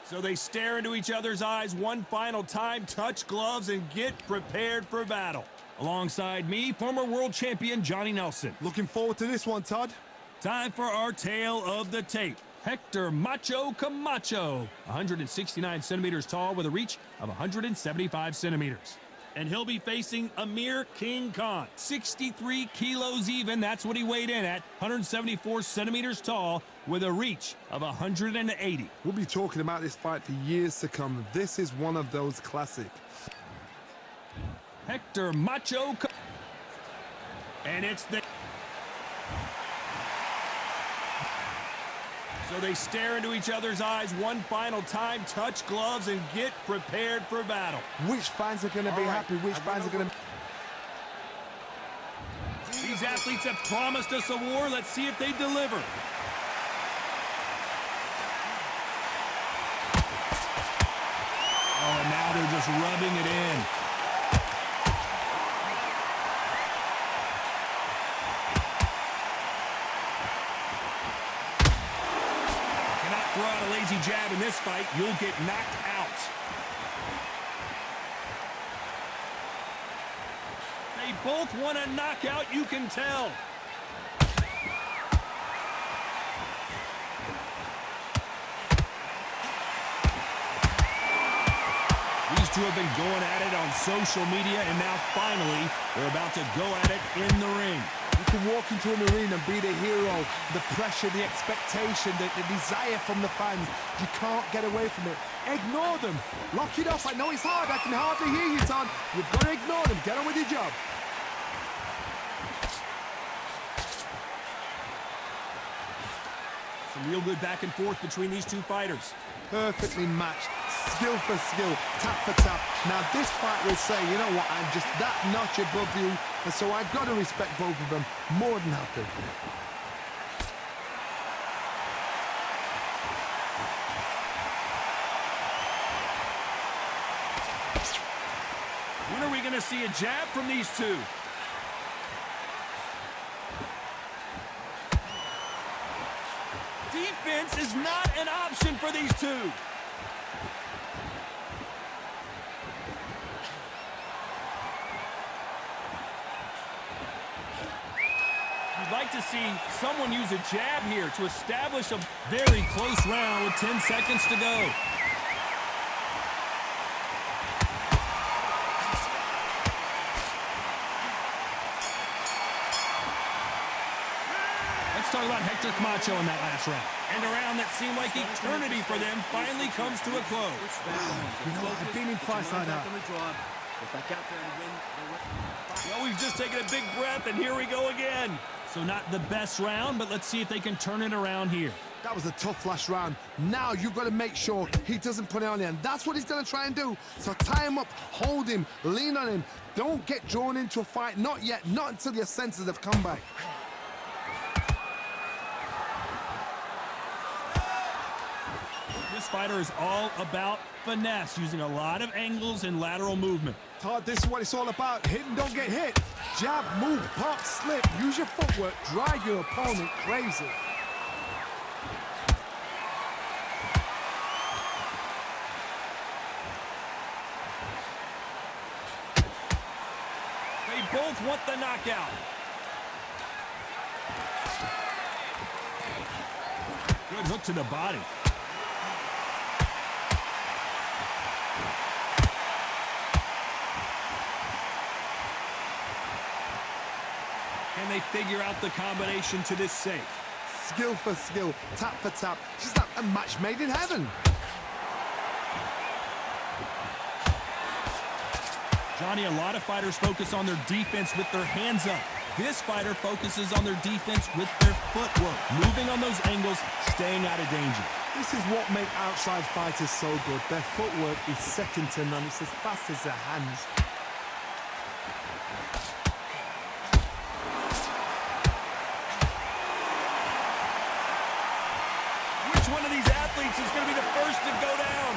So they stare into each other's eyes one final time, touch gloves, and get prepared for battle. Alongside me, former world champion Johnny Nelson. Looking forward to this one, Todd. Time for our tale of the tape. Hector Macho Camacho, 169 centimeters tall with a reach of 175 centimeters. And he'll be facing Amir King Khan, 63 kilos even. That's what he weighed in at, 174 centimeters tall with a reach of 180. We'll be talking about this fight for years to come. This is one of those classic. Hector Macho, and it's the... So they stare into each other's eyes one final time, touch gloves, and get prepared for battle. Which fans are going to be happy? Which fans are going to... These athletes have promised us a war. Let's see if they deliver. Oh, and now they're just rubbing it in. Throw out a lazy jab in this fight, you'll get knocked out. They both want a knockout, you can tell. These two have been going at it on social media, and now finally, they're about to go at it in the ring. You can walk into an arena and be the hero, the pressure, the expectation, the desire from the fans. You can't get away from it. Ignore them. Lock it off. I know it's hard. I can hardly hear you, Todd. You've got to ignore them. Get on with your job. Some real good back and forth between these two fighters. Perfectly matched. Skill for skill, tap for tap. Now this fight will say, you know what, I'm just that notch above you, and so I've got to respect both of them more than happy. When are we going to see a jab from these two? Defense is not an option for these two. You'd like to see someone use a jab here to establish a very close round with 10 seconds to go. Let's talk about Hector Camacho in that last round. And a round that seemed like eternity for them finally comes to a close. You know, I've been in fights like that. Well, we've just taken a big breath, and here we go again. So not the best round, but let's see if they can turn it around here. That was a tough last round. Now you've got to make sure he doesn't put it on you, and that's what he's going to try and do. So tie him up, hold him, lean on him. Don't get drawn into a fight. Not yet. Not until your senses have come back. This fighter is all about finesse, using a lot of angles and lateral movement. Todd, this is what it's all about. Hit and don't get hit. Jab, move, pop, slip. Use your footwork. Drive your opponent crazy. They both want the knockout. Good hook to the body. Can they figure out the combination to this safe? Skill for skill, tap for tap. Just like a match made in heaven. Johnny, a lot of fighters focus on their defense with their hands up. This fighter focuses on their defense with their footwork, moving on those angles, staying out of danger. This is what makes outside fighters so good. Their footwork is second to none. It's as fast as their hands. Which one of these athletes is going to be the first to go down?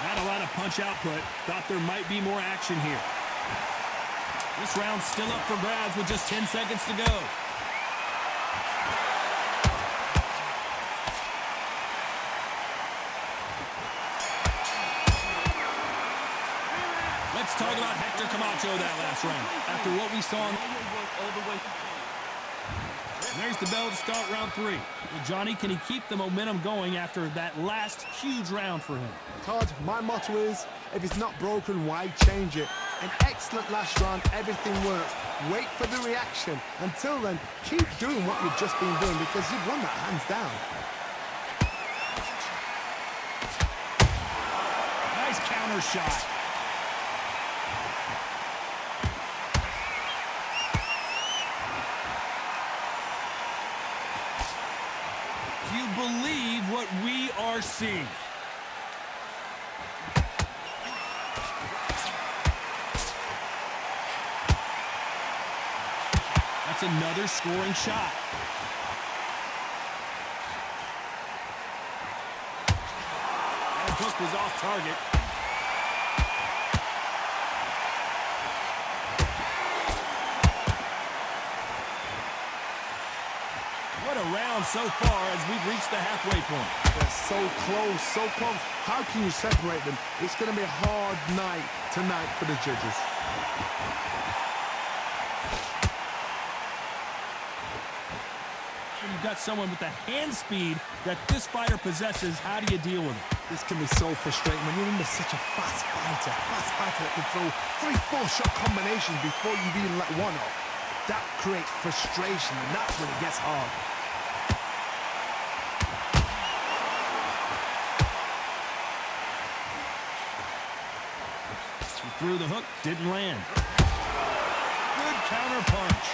Not a lot of punch output. Thought there might be more action here. This round's still up for grabs with just 10 seconds to go. Let's talk about Hector Camacho that last round. After what we saw in... And there's the bell to start round 3. Well, Johnny, can he keep the momentum going after that last huge round for him? Todd, my motto is, if it's not broken, why change it? An excellent last round, everything works. Wait for the reaction. Until then, keep doing what you've just been doing because you've won that hands down. Nice counter shot. Do you believe what we are seeing? That's another scoring shot. That hook was off target. What a round so far as we've reached the halfway point. They're so close, so close. How can you separate them? It's going to be a hard night tonight for the judges. When you've got someone with the hand speed that this fighter possesses, how do you deal with it? This can be so frustrating when you're under such a fast fighter that can throw 3-4 shot combinations before you've even let one off. That creates frustration, and that's when it gets hard. He threw the hook, didn't land. Good counter punch.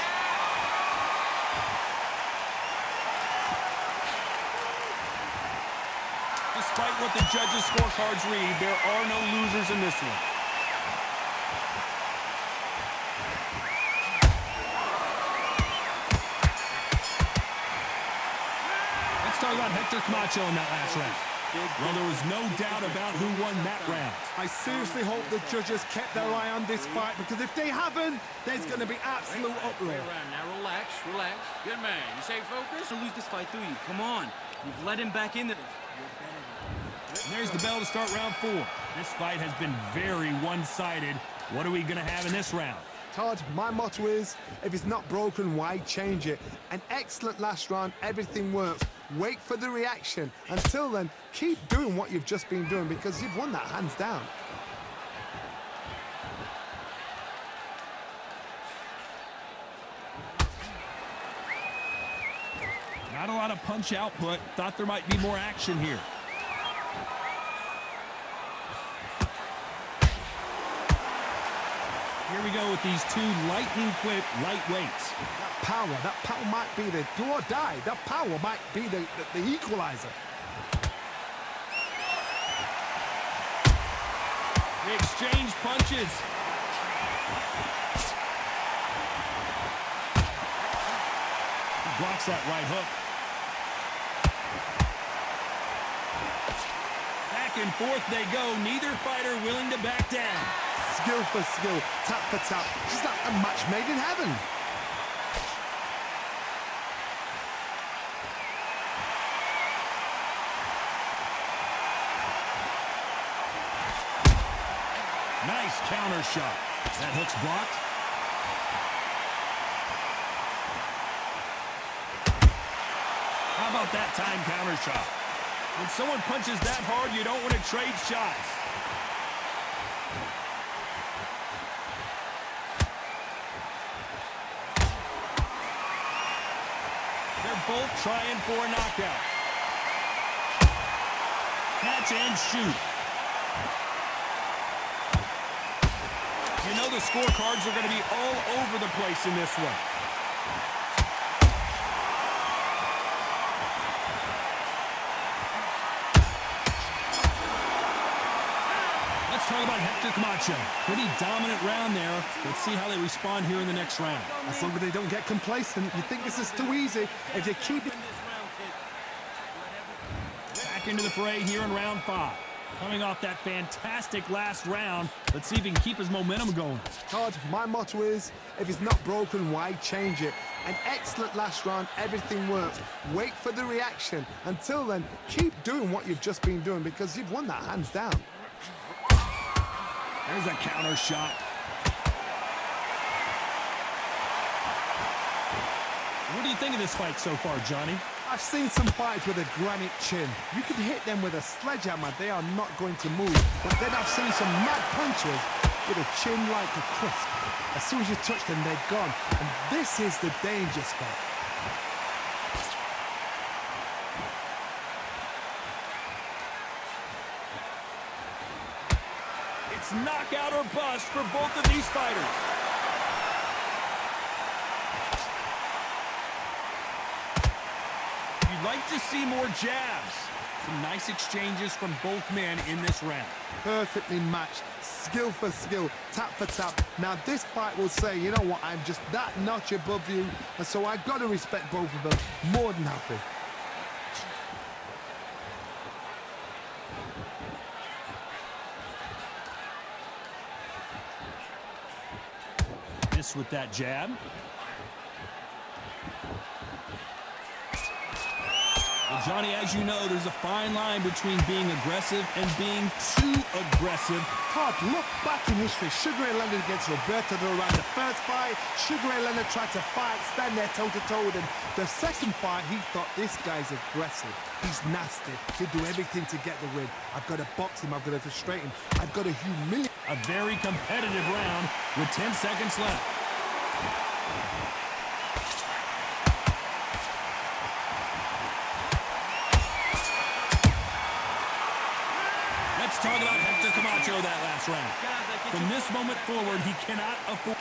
Despite what the judges' scorecards read, there are no losers in this one. Let's talk about Hector Camacho in that last round. Well, there was no doubt about who won that round. I seriously hope the judges kept their eye on this fight, because if they haven't, there's going to be absolute uproar. Now relax, relax. Good man. You stay focused? He'll lose this fight through you. Come on. You've let him back into this. And there's the bell to start round 4. This fight has been very one-sided. What are we going to have in this round? Todd, my motto is, if it's not broken, why change it? An excellent last round, everything works. Wait for the reaction. Until then, keep doing what you've just been doing because you've won that hands down. Not a lot of punch output. Thought there might be more action here. Here we go with these two lightning-quick lightweights. That power might be the do or die. That power might be the equalizer. They exchange punches. He blocks that right hook. Back and forth they go. Neither fighter willing to back down. Skill for skill, tap for tap. Just like a match made in heaven. Nice counter shot. That hook's blocked. How about that time counter shot? When someone punches that hard, you don't want to trade shots. They're both trying for a knockout. Catch and shoot. You know the scorecards are going to be all over the place in this one. Let's talk about Hector Camacho. Pretty dominant round there. Let's see how they respond here in the next round. As long as they don't get complacent, you think this is too easy. If they keep it... Back into the fray here in round 5. Coming off that fantastic last round, let's see if he can keep his momentum going. Todd, my motto is, if it's not broken, why change it? An excellent last round, everything works. Wait for the reaction. Until then, keep doing what you've just been doing because you've won that hands down. There's a counter shot. What do you think of this fight so far, Johnny? I've seen some fights with a granite chin. You can hit them with a sledgehammer, they are not going to move. But then I've seen some mad punchers with a chin like a crisp. As soon as you touch them, they're gone. And this is the danger spot. It's knockout or bust for both of these fighters. You'd like to see more jabs. Some nice exchanges from both men in this round. Perfectly matched, skill for skill, tap for tap. Now this fight will say, you know what, I'm just that notch above you, and so I've got to respect both of them. More than happy. Miss with that jab. Well, Johnny, as you know, there's a fine line between being aggressive and being too aggressive. Todd, look back in history. Sugar Ray Leonard against Roberto Duran. The first fight, Sugar Ray Leonard tried to fight, stand there toe-to-toe with him. The second fight, he thought, this guy's aggressive. He's nasty. He'll do everything to get the win. I've got to box him. I've got to frustrate him. I've got to humiliate. A very competitive round with 10 seconds left. Let's talk about Hector Camacho that last round. From this moment forward, he cannot afford.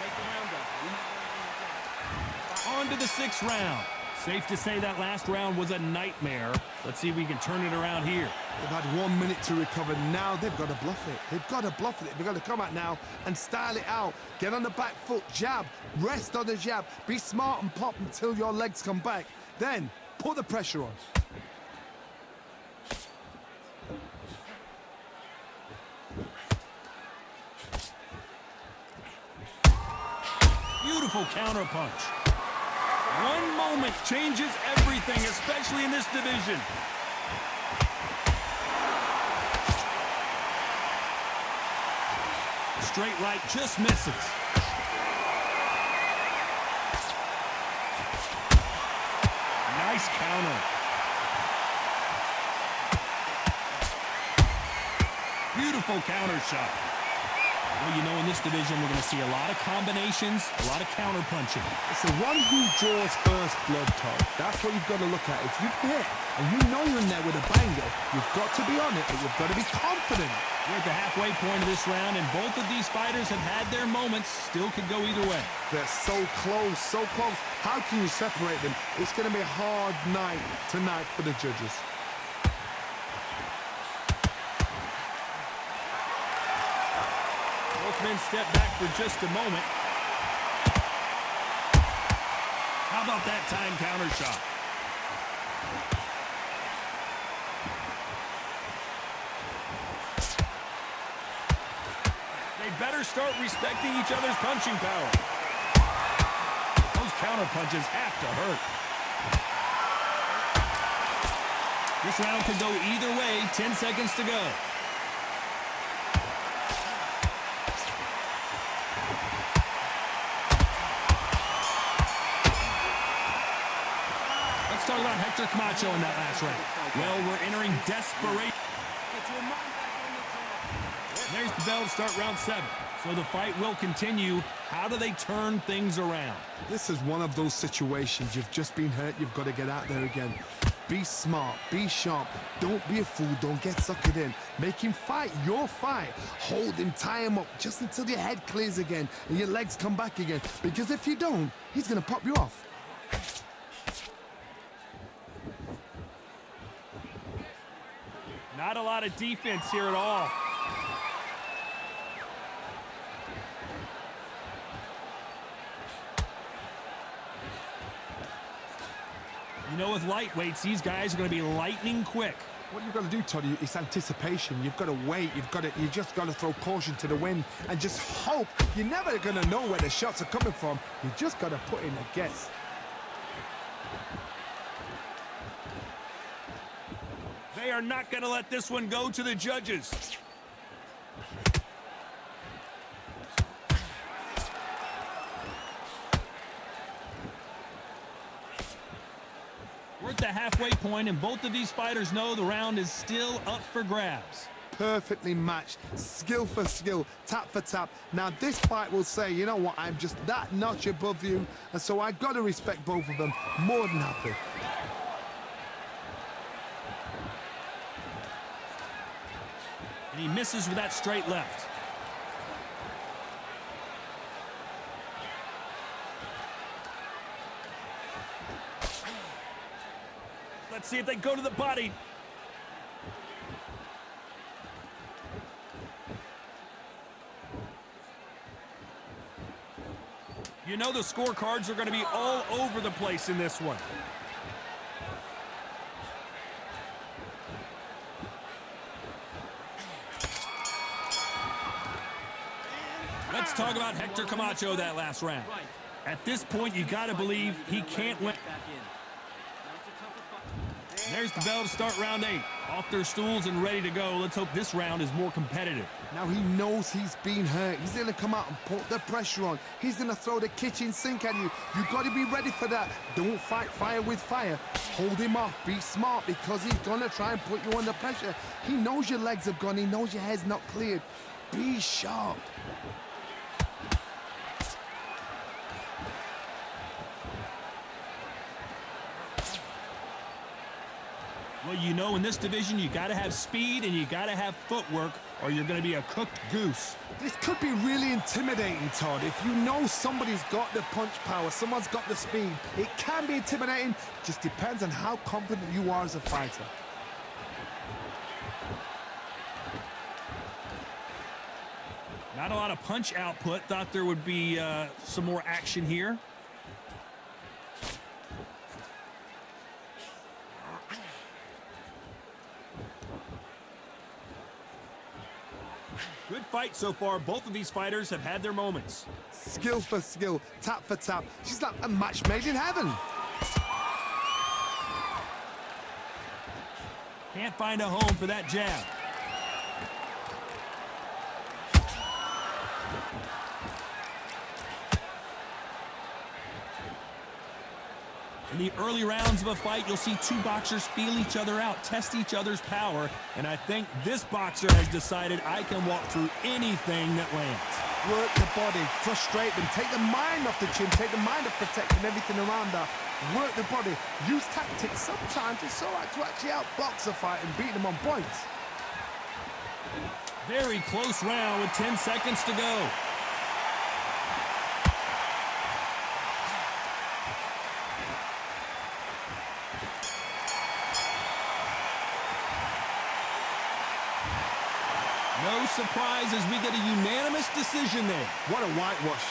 On to the 6th round. Safe to say that last round was a nightmare. Let's see if we can turn it around here. They've had 1 minute to recover. Now they've got to bluff it. They've got to bluff it. They've got to come out now and style it out. Get on the back foot, jab, rest on the jab. Be smart and pop until your legs come back. Then put the pressure on. Beautiful counter punch. One moment changes everything, especially in this division. Straight right just misses. Nice counter. Beautiful counter shot. Well, you know, in this division, we're going to see a lot of combinations, a lot of counter punching. It's the one who draws first blood, Todd. That's what you've got to look at. If you hit and you know you're in there with a banger, you've got to be on it, but you've got to be confident. We're at the halfway point of this round, and both of these fighters have had their moments. Still could go either way. They're so close, so close. How can you separate them? It's going to be a hard night tonight for the judges. Both men step back for just a moment. How about that time counter shot? They better start respecting each other's punching power. Those counter punches have to hurt. This round could go either way. 10 seconds to go. Let's talk about Hector Camacho in that last round. Well, we're entering desperation. There's the bell to start round 7. So the fight will continue. How do they turn things around? This is one of those situations. You've just been hurt. You've got to get out there again. Be smart. Be sharp. Don't be a fool. Don't get suckered in. Make him fight your fight. Hold him. Tie him up just until your head clears again and your legs come back again. Because if you don't, he's going to pop you off. Not a lot of defense here at all. You know, with lightweights, these guys are going to be lightning quick. What you've got to do, Toddy, is anticipation. You've got to wait. You just got to throw caution to the wind and just hope. You're never going to know where the shots are coming from. You just got to put in a guess. They are not going to let this one go to the judges. We're at the halfway point, and both of these fighters know the round is still up for grabs. Perfectly matched, skill for skill, tap for tap. Now this fight will say, you know what, I'm just that notch above you, and so I gotta respect both of them more than happy. And he misses with that straight left. Let's see if they go to the body. You know the scorecards are going to be all over the place in this one. Let's talk about Hector Camacho that last round. At this point, you got to believe he can't win. There's the bell to start round 8. Off their stools and ready to go. Let's hope this round is more competitive. Now he knows he's been hurt. He's going to come out and put the pressure on. He's going to throw the kitchen sink at you. You got to be ready for that. Don't fight fire with fire. Hold him off. Be smart because he's going to try and put you under pressure. He knows your legs have gone. He knows your head's not cleared. Be sharp. Well, you know, in this division, you got to have speed and you got to have footwork, or you're going to be a cooked goose. This could be really intimidating, Todd. If you know somebody's got the punch power, someone's got the speed, it can be intimidating. Just depends on how confident you are as a fighter. Not a lot of punch output. Thought there would be some more action here. Good fight so far. Both of these fighters have had their moments. Skill for skill, tap for tap. She's like a match made in heaven. Can't find a home for that jab. In the early rounds of a fight, you'll see two boxers feel each other out, test each other's power, and I think this boxer has decided I can walk through anything that lands. Work the body, frustrate them, take the mind off the chin, take the mind off protecting everything around her. Work the body, use tactics. Sometimes it's all right to actually outbox a fight and beat them on points. Very close round with 10 seconds to go. No surprise as we get a unanimous decision there. What a whitewash.